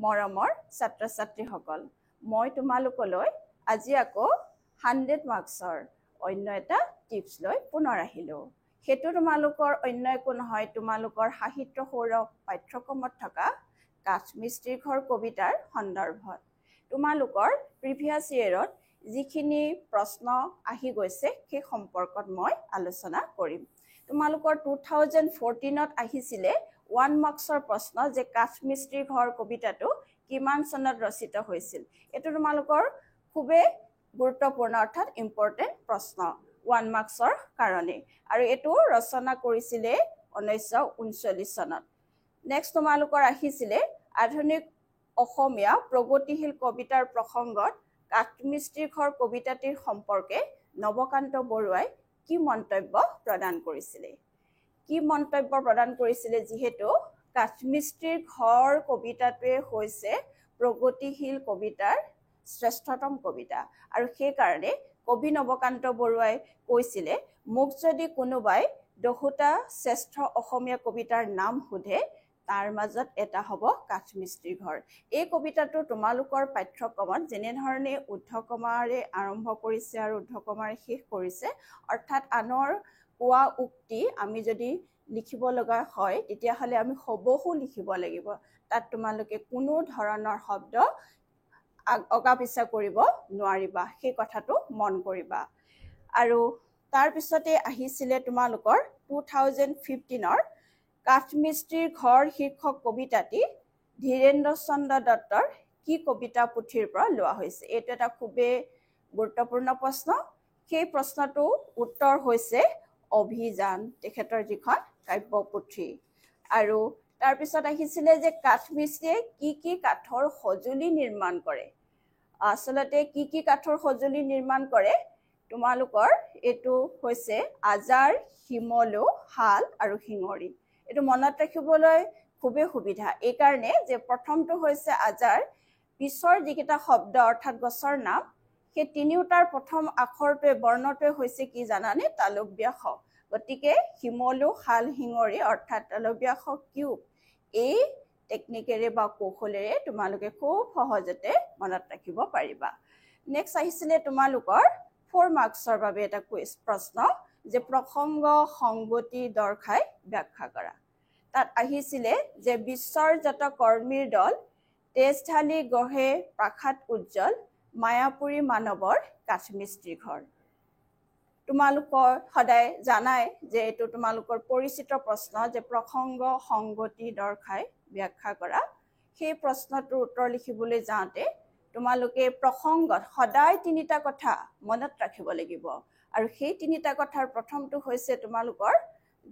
মৰমৰ ছাত্ৰ ছাত্ৰীসকল, মই তোমালোকলৈ আজি আকৌ 100 মাৰ্কছৰ অন্য এটা টিপছ লৈ পুনৰ আহিলোঁ। সেইটো তোমালোকৰ অন্য একো নহয়, তোমালোকৰ সাহিত্য সৌৰভ পাঠ্যক্ৰমত থকা কাঠমিস্ত্ৰীৰ ঘৰ কবিতাৰ সন্দৰ্ভত। তোমালোকৰ প্ৰিভিয়াছ ইয়েৰত যিখিনি প্ৰশ্ন আহি গৈছে সেই সম্পৰ্কত মই আলোচনা কৰিম। তোমালোকৰ 2014ত আহিছিলে 1 মাৰ্কছৰ প্ৰশ্ন যে কাঠমিস্ত্ৰীৰ ঘৰ কবিতাটো কিমান চনত ৰচিত হৈছিল। এইটো তোমালোকৰ খুবেই গুৰুত্বপূৰ্ণ অৰ্থাৎ ইম্পৰ্টেণ্ট প্ৰশ্ন 1 মাৰ্কছৰ কাৰণে, আৰু এইটো ৰচনা কৰিছিলে 1939 চনত। নেক্সট তোমালোকৰ আহিছিলে আধুনিক অসমীয়া প্ৰগতিশীল কবিতাৰ প্ৰসংগত কাঠমিস্ত্ৰীৰ ঘৰ কবিতাটিৰ সম্পৰ্কে নৱকান্ত বৰুৱাই কি মন্তব্য প্ৰদান কৰিছিলে। যিহেতু কাঠমিস্ত্ৰীৰ ঘৰ কবিতাটোৱে হৈছে প্ৰগতিশীল কবিতাৰ শ্ৰেষ্ঠতম কবিতা, আৰু সেইকাৰণে কবি নৱকান্ত বৰুৱাই কৈছিলে, মোক যদি কোনোবাই 10টা শ্ৰেষ্ঠ অসমীয়া কবিতাৰ নাম সোধে তাৰ মাজত এটা হ'ব কাঠমিস্ত্ৰীৰ ঘৰ। এই কবিতাটো তোমালোকৰ পাঠ্যক্ৰমত যেনেধৰণে ঊৰ্ধ্বকমাৰে আৰম্ভ কৰিছে আৰু ঊৰ্ধ্বকমাৰে শেষ কৰিছে, অৰ্থাৎ আনৰ কোৱা উক্তি আমি যদি লিখিব লগা হয় তেতিয়াহ'লে আমি হবহু লিখিব লাগিব। তাত তোমালোকে কোনো ধৰণৰ শব্দ অগা পিছা কৰিব নোৱাৰিবা, সেই কথাটো মন কৰিবা। আৰু তাৰপিছতে আহিছিলে তোমালোকৰ 2015ৰ কাঠমিস্ত্ৰীৰ ঘৰ শীৰ্ষক কবিতাটি ধীৰেন্দ্ৰ চন্দ্ৰ দত্তৰ কি কবিতা পুথিৰ পৰা লোৱা হৈছে। এইটো এটা খুবেই গুৰুত্বপূৰ্ণ প্ৰশ্ন। সেই প্ৰশ্নটো উত্তৰ হৈছে অভিযান, তেখেতৰ যিখন কাব্যপুথি। আৰু তাৰপিছত আহিছিলে যে কাঠমিস্ত্ৰীয়ে কি কাঠৰ সঁজুলি নিৰ্মাণ কৰে। আচলতে কি কাঠৰ সঁজুলি নিৰ্মাণ কৰে, তোমালোকৰ এইটো হৈছে আজাৰ, শিমলু, শাল আৰু শিঙৰি। এইটো মনত ৰাখিবলৈ খুবেই সুবিধা, এইকাৰণে যে প্ৰথমটো হৈছে আজাৰ, পিছৰ যিকেইটা শব্দ অৰ্থাৎ গছৰ নাম, সেই তিনিওটাৰ প্ৰথম আখৰটোৱে বৰ্ণটোৱে হৈছে কি জানানে, তালব্য শ। গতিকে শিমলু, শাল, শিঙৰি অৰ্থাৎ তালব্য শ কিউব। এই টেকনিকেৰে বা কৌশলেৰে তোমালোকে খুব সহজতে মনত ৰাখিব পাৰিবা। নেক্সট আহিছিলে তোমালোকৰ 4 মাৰ্কছৰ বাবে এটা প্ৰশ্ন যে প্ৰসংগ সংগতি দৰ্শাই ব্যাখ্যা কৰা। তাত আহিছিলে যে বিশ্বৰজাত কৰ্মীৰ দল, তেজ ঢালি গঢ়ে প্ৰাসাদ উজ্জ্বল, মায়াপুৰী মানৱৰ কাঠমিস্ত্ৰীৰ ঘৰ। তোমালোকৰ সদায় জানাই যে এইটো তোমালোকৰ পৰিচিত প্ৰশ্ন যে প্ৰসংগ সংগতি দৰ্শাই ব্যাখ্যা কৰা। সেই প্ৰশ্নটোৰ উত্তৰ লিখিবলৈ যাওঁতে তোমালোকে প্ৰসংগত সদায় 3টা কথা মনত ৰাখিব লাগিব, আৰু সেই 3টা কথাৰ প্ৰথমটো হৈছে তোমালোকৰ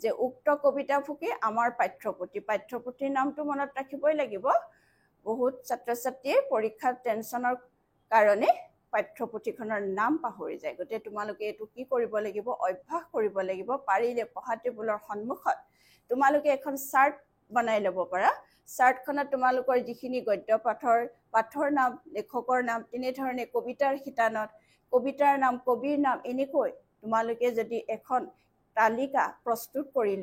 যে উক্ত কবিতাফুকি আমাৰ পাঠ্যপুথিৰ নামটো মনত ৰাখিবই লাগিব। বহুত ছাত্ৰ ছাত্ৰীয়ে পৰীক্ষাৰ টেনশ্যনৰ কাৰণে পাঠ্যপুথিখনৰ নাম পাহৰি যায়। গতিকে তোমালোকে এইটো কি কৰিব লাগিব, অভ্যাস কৰিব লাগিব। পাৰিলে পঢ়া টেবুলৰ সন্মুখত তোমালোকে এখন চাৰ্ট বনাই ল'ব পাৰা। চাৰ্টখনত তোমালোকৰ যিখিনি গদ্য পাঠৰ নাম, লেখকৰ নাম, তেনেধৰণে কবিতাৰ শিতানত কবিতাৰ নাম, কবিৰ নাম, এনেকৈ তোমালোকে যদি এখন তালিকা প্ৰস্তুত কৰি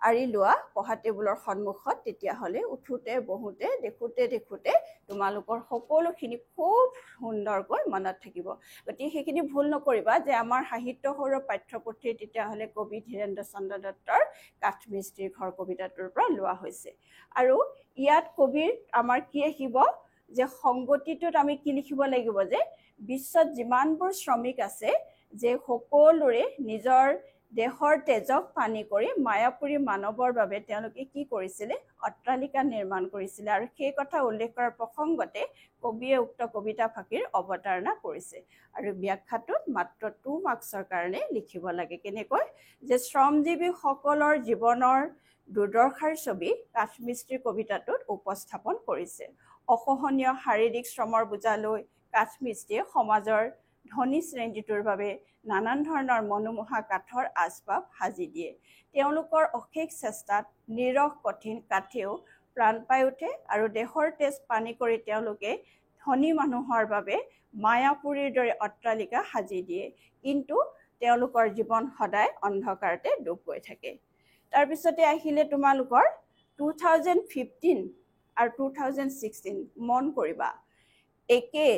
আঁৰি লোৱা পঢ়া টেবুলৰ সন্মুখত, তেতিয়াহ'লে উঠোতে বহোতে দেখোঁতে তোমালোকৰ সকলোখিনি খুব সুন্দৰকৈ মনত থাকিব। গতিকে সেইখিনি ভুল নকৰিবা যে আমাৰ সাহিত্য সৌৰভ পাঠ্যপুথিৰ তেতিয়াহ'লে কবি ধীৰেন্দ্ৰ চন্দ্ৰ দত্তৰ কাঠমিস্ত্ৰীৰ ঘৰ কবিতাটোৰ পৰা লোৱা হৈছে। আৰু ইয়াত কবিৰ আমাৰ কি আহিব যে সংগতিটোত আমি কি লিখিব লাগিব যে বিশ্বত যিমানবোৰ শ্ৰমিক আছে যে সকলোৰে নিজৰ দেহৰ তেজক পানী কৰি মায়াপুৰী মানৱৰ বাবে তেওঁলোকে কি কৰিছিলে, অট্টালিকা নিৰ্মাণ কৰিছিলে। আৰু সেই কথা উল্লেখ কৰাৰ প্ৰসংগতে কবিয়ে উক্ত কবিতা ফাঁকিৰ অৱতাৰণা কৰিছে। আৰু ব্যাখ্যাটোত মাত্ৰ 2 মাৰ্কছৰ কাৰণে লিখিব লাগে। কেনেকৈ যে শ্ৰমজীৱীসকলৰ জীৱনৰ দুৰ্দশাৰ ছবি কাঠমিস্ত্ৰী কবিতাটোত উপস্থাপন কৰিছে। অসহনীয় শাৰীৰিক শ্ৰমৰ বোজালৈ কাঠমিস্ত্ৰীয়ে সমাজৰ ধনী শ্ৰেণীটোৰ বাবে নানান ধৰণৰ মনোমোহা কাঠৰ আচবাব সাজি দিয়ে। তেওঁলোকৰ অশেষ চেষ্টাত নিৰহ কঠিন কাঠেও প্ৰাণ পাই উঠে, আৰু দেহৰ তেজ পানী কৰি তেওঁলোকে ধনী মানুহৰ বাবে মায়াপুৰীৰ দৰে অট্টালিকা সাজি দিয়ে, কিন্তু তেওঁলোকৰ জীৱন সদায় অন্ধকাৰতে ডুব গৈ থাকে। তাৰপিছতে আহিলে তোমালোকৰ 2015 আৰু 2016 মন কৰিবা একে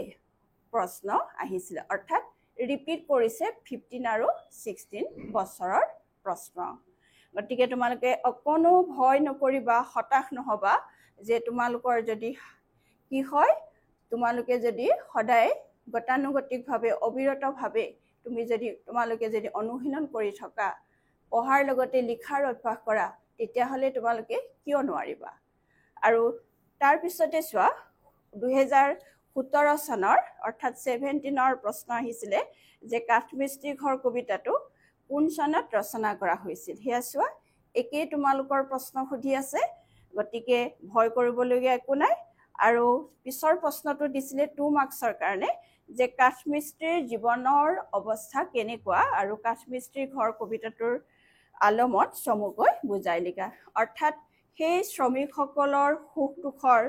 প্ৰশ্ন আহিছিলে অৰ্থাৎ ৰিপিট কৰিছে 15 আৰু 16 বছৰৰ প্ৰশ্ন গতিকে তোমালোকে অকণো ভয় নকৰিবা হতাশ নহবা যে তোমালোকৰ যদি কি হয় তোমালোকে যদি সদায় গতানুগতিকভাৱে অবিৰতভাৱে তোমালোকে যদি অনুশীলন কৰি থকা পঢ়াৰ লগতে লিখাৰ অভ্যাস কৰা তেতিয়াহ'লে তোমালোকে কিয় নোৱাৰিবা আৰু তাৰপিছতে চোৱা 2017 চনৰ অৰ্থাৎ 17ৰ প্ৰশ্ন আহিছিলে যে কাঠমিস্ত্ৰী ঘৰ কবিতাটো কোন চনত ৰচনা কৰা হৈছিল সেয়া চোৱা একেই তোমালোকৰ প্ৰশ্ন সুধি আছে গতিকে ভয় কৰিবলগীয়া একো নাই আৰু পিছৰ প্ৰশ্নটো দিছিলে 2 মাৰ্কছৰ কাৰণে যে কাঠমিস্ত্ৰীৰ জীৱনৰ অৱস্থা কেনেকুৱা আৰু কাঠমিস্ত্ৰী ঘৰ কবিতাটোৰ আলমত চমুকৈ বুজাই লিখা অৰ্থাৎ সেই শ্ৰমিকসকলৰ সুখ দুখৰ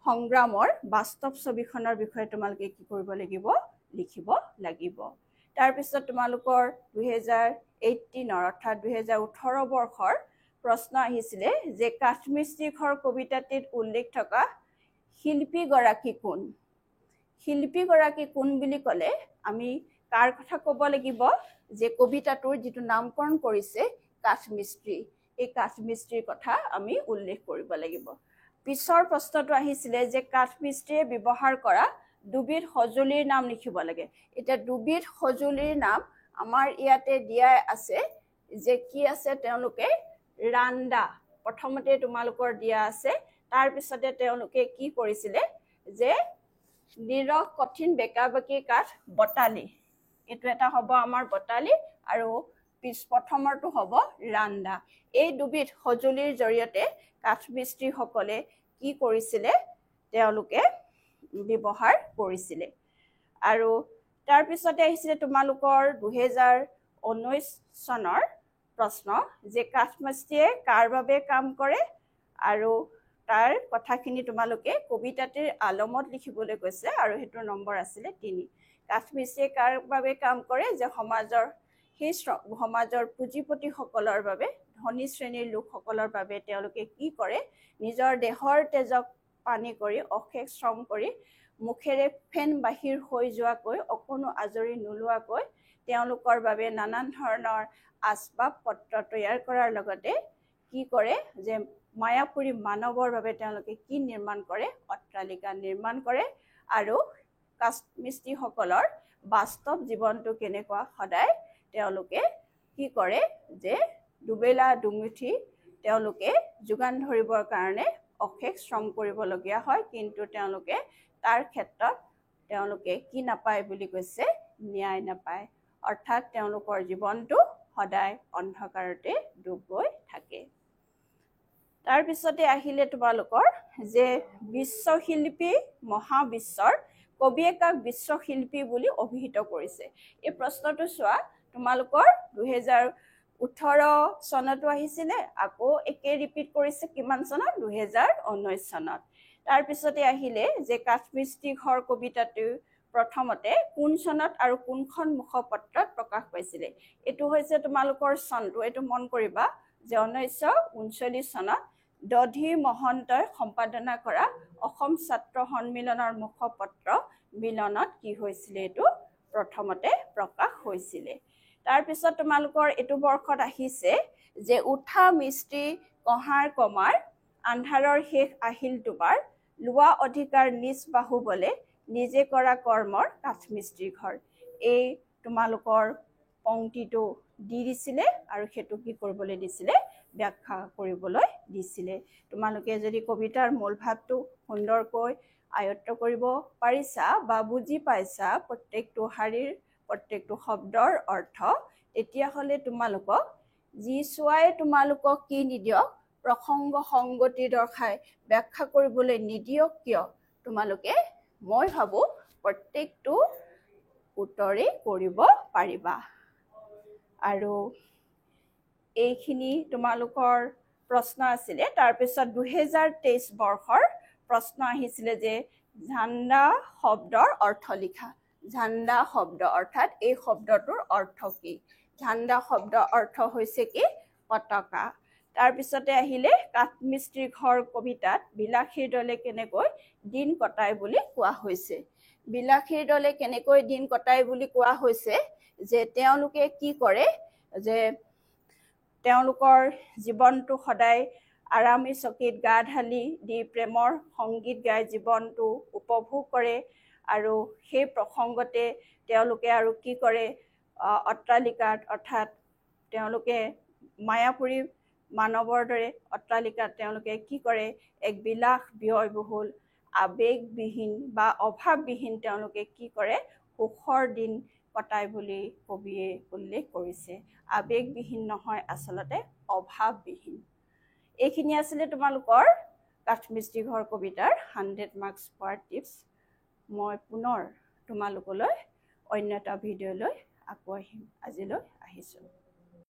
সংগ্ৰামৰ বাস্তৱ ছবিখনৰ বিষয়ে তোমালোকে কি কৰিব লাগিব লিখিব লাগিব তাৰপিছত তোমালোকৰ 2018 অৰ্থাৎ 2018 বৰ্ষৰ প্ৰশ্ন আহিছিলে যে কাঠমিস্ত্ৰী ঘৰ কবিতাটিত উল্লেখ থকা শিল্পীগৰাকী কোন শিল্পীগৰাকী কোন বুলি ক'লে আমি কাৰ কথা ক'ব লাগিব যে কবিতাটোৰ যিটো নামকৰণ কৰিছে কাঠমিস্ত্ৰী এই কাঠমিস্ত্ৰীৰ কথা আমি উল্লেখ কৰিব লাগিব পিছৰ প্ৰশ্নটো আহিছিলে যে কাঠমিস্ত্ৰীয়ে ব্যৱহাৰ কৰা দুবিধ সঁজুলিৰ নাম লিখিব লাগে এতিয়া দুবিধ সঁজুলিৰ নাম আমাৰ ইয়াতে দিয়া আছে যে কি আছে তেওঁলোকে ৰান্দা প্ৰথমতে তোমালোকৰ দিয়া আছে তাৰপিছতে তেওঁলোকে কি কৰিছিলে যে নিৰহ কঠিন বেকাবাকী কাঠ বটালি এইটো এটা হ'ব আমাৰ বটালি আৰু প্ৰথমৰটো হ'ব ৰান্দা এই দুবিধ সঁজুলিৰ জৰিয়তে কাঠমিস্ত্ৰীসকলে কি কৰিছিলে তেওঁলোকে ব্যৱহাৰ কৰিছিলে আৰু তাৰপিছতে আহিছিলে তোমালোকৰ 2019 চনৰ প্ৰশ্ন যে কাঠমিস্ত্ৰীয়ে কাৰ বাবে কাম কৰে আৰু তাৰ কথাখিনি তোমালোকে কবিতাটিৰ আলমত লিখিবলৈ কৈছে আৰু সেইটো নম্বৰ আছিলে 3 কাঠমিস্ত্ৰীয়ে কাৰ বাবে কাম কৰে যে সমাজৰ পুঁজিপতিসকলৰ বাবে ধনী শ্ৰেণীৰ লোকসকলৰ বাবে তেওঁলোকে কি কৰে নিজৰ দেহৰ তেজক পানী কৰি অশেষ শ্ৰম কৰি মুখেৰে ফেন বাহিৰ হৈ যোৱাকৈ অকণো আজৰি নোলোৱাকৈ তেওঁলোকৰ বাবে নানান ধৰণৰ আচবাব পত্ৰ তৈয়াৰ কৰাৰ লগতে কি কৰে যে মায়াপুৰী মানৱৰ বাবে তেওঁলোকে কি নিৰ্মাণ কৰে অট্টালিকা নিৰ্মাণ কৰে আৰু কাঠমিস্ত্ৰীসকলৰ বাস্তৱ জীৱনটো কেনেকুৱা সদায় তেওঁলোকে কি কৰে যে দুবেলা দুমুঠি তেওঁলোকে যোগান ধৰিবৰ কাৰণে অশেষ শ্ৰম কৰিবলগীয়া হয় কিন্তু তেওঁলোকে তাৰ ক্ষেত্ৰত তেওঁলোকে কি নাপায় বুলি কৈছে ন্যায় নাপায় অৰ্থাৎ তেওঁলোকৰ জীৱনটো সদায় অন্ধকাৰতে ডুব গৈ থাকে তাৰপিছতে আহিলে তোমালোকৰ যে বিশ্বশিল্পী মহাবিশ্বৰ কবিয়ে কাক বিশ্বশিল্পী বুলি অভিহিত কৰিছে এই প্ৰশ্নটো চোৱা তোমালোকৰ 2018 চনতো আহিছিলে আকৌ একে ৰিপিট কৰিছে কিমান চনত 2019 চনত তাৰপিছতে আহিলে যে কাঠমিস্ত্ৰী ঘৰ কবিতাটো প্ৰথমতে কোন চনত আৰু কোনখন মুখপত্ৰত প্ৰকাশ পাইছিলে এইটো হৈছে তোমালোকৰ চনটো এইটো মন কৰিবা যে 1939 চনত দধি মহন্তই সম্পাদনা কৰা অসম ছাত্ৰ সন্মিলনৰ মুখপত্ৰ মিলনত কি হৈছিলে এইটো প্ৰথমতে প্ৰকাশ হৈছিলে তাৰপিছত তোমালোকৰ এইটো বৰ্ষত আহিছে যে উঠা মিস্ত্ৰী কহাৰ কমাৰ আন্ধাৰৰ শেষ আহিল তোমাৰ লোৱা অধিকাৰ নিজ বাহুবলে নিজে কৰা কৰ্মৰ কাঠমিস্ত্ৰী ঘৰ এই তোমালোকৰ পংক্তিটো দি দিছিলে আৰু সেইটো কি কৰিবলৈ দিছিলে ব্যাখ্যা কৰিবলৈ দিছিলে তোমালোকে যদি কবিতাৰ মূল ভাৱটো সুন্দৰকৈ আয়ত্ত কৰিব পাৰিছা বা বুজি পাইছা প্ৰত্যেকটো শাৰীৰ প্ৰত্যেকটো শব্দৰ অৰ্থ তেতিয়াহ'লে তোমালোকক যি চোৱাই তোমালোকক কি নিদিয়ক প্ৰসংগ সংগতি দৰ্শাই ব্যাখ্যা কৰিবলৈ নিদিয়ক কিয় তোমালোকে মই ভাবোঁ প্ৰত্যেকটো উত্তৰেই কৰিব পাৰিবা আৰু এইখিনি তোমালোকৰ প্ৰশ্ন আছিলে তাৰপিছত 2023 বৰ্ষৰ প্ৰশ্ন আহিছিলে যে ঝাণ্ডা শব্দৰ অৰ্থ লিখা ঝাণ্ডা শব্দ অৰ্থাৎ এই শব্দটোৰ অৰ্থ কি ঝাণ্ডা শব্দৰ অৰ্থ হৈছে কি পতাকা তাৰপিছতে আহিলে কাঠমিস্ত্ৰী ঘৰ কবিতাত বিলাসীৰ দলে কেনেকৈ দিন কটায় বুলি কোৱা হৈছে। বিলাসীৰ দলে কেনেকৈ দিন কটায় বুলি কোৱা হৈছে যে তেওঁলোকে কি কৰে, যে তেওঁলোকৰ জীৱনটো সদায় আৰামী চকীত গা ঢালি দি প্ৰেমৰ সংগীত গাই জীৱনটো উপভোগ কৰে। আৰু সেই প্ৰসংগতে তেওঁলোকে আৰু কি কৰে, অট্টালিকাত অৰ্থাৎ তেওঁলোকে মায়াপুৰী মানৱৰ দৰে অট্টালিকাত তেওঁলোকে কি কৰে, এক বিলাস ব্যয়বহুল আৱেগবিহীন বা অভাৱবিহীন তেওঁলোকে কি কৰে, সুখৰ দিন কটায় বুলি কবিয়ে উল্লেখ কৰিছে। আৱেগবিহীন নহয়, আচলতে অভাৱবিহীন। এইখিনি আছিলে তোমালোকৰ কাঠমিস্ত্ৰী ঘৰ কবিতাৰ 100 মাৰ্কছ পোৱাৰ টিপছ। মই পুনৰ তোমালোকলৈ অন্য এটা ভিডিঅ'লৈ আকৌ আহিম। আজিলৈ আহিছোঁ।